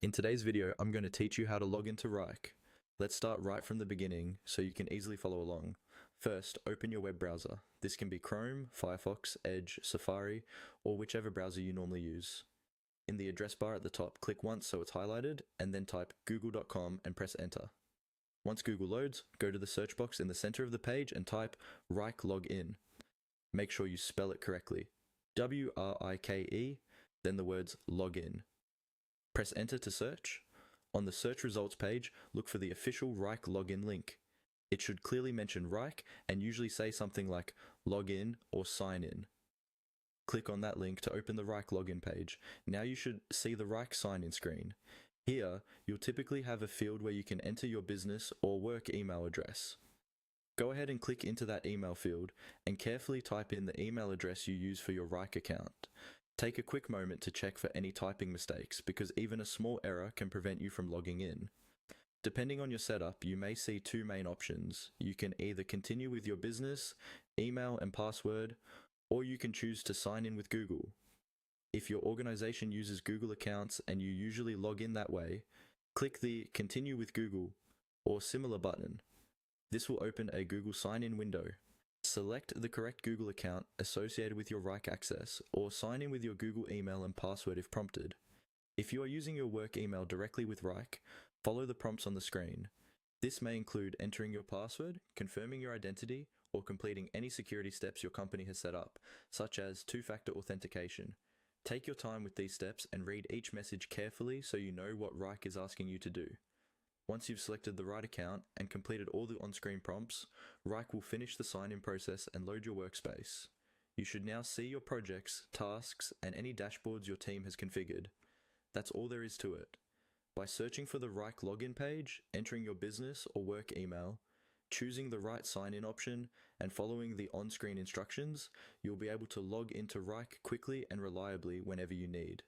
In today's video, I'm going to teach you how to log into Wrike. Let's start right from the beginning so you can easily follow along. First, open your web browser. This can be Chrome, Firefox, Edge, Safari, or whichever browser you normally use. In the address bar at the top, click once so it's highlighted, and then type google.com and press enter. Once Google loads, go to the search box in the center of the page and type Wrike login. Make sure you spell it correctly. W-R-I-K-E, then the words login. Press enter to search. On the search results page, look for the official Wrike login link. It should clearly mention Wrike and usually say something like login or sign in. Click on that link to open the Wrike login page. Now you should see the Wrike sign in screen. Here, you'll typically have a field where you can enter your business or work email address. Go ahead and click into that email field and carefully type in the email address you use for your Wrike account. Take a quick moment to check for any typing mistakes because even a small error can prevent you from logging in. Depending on your setup, you may see two main options. You can either continue with your business, email and password, or you can choose to sign in with Google. If your organization uses Google accounts and you usually log in that way, click the Continue with Google or similar button. This will open a Google sign-in window. Select the correct Google account associated with your Wrike access, or sign in with your Google email and password if prompted. If you are using your work email directly with Wrike, follow the prompts on the screen. This may include entering your password, confirming your identity, or completing any security steps your company has set up, such as two-factor authentication. Take your time with these steps and read each message carefully so you know what Wrike is asking you to do. Once you've selected the right account and completed all the on-screen prompts, Wrike will finish the sign-in process and load your workspace. You should now see your projects, tasks, and any dashboards your team has configured. That's all there is to it. By searching for the Wrike login page, entering your business or work email, choosing the right sign-in option, and following the on-screen instructions, you'll be able to log into Wrike quickly and reliably whenever you need.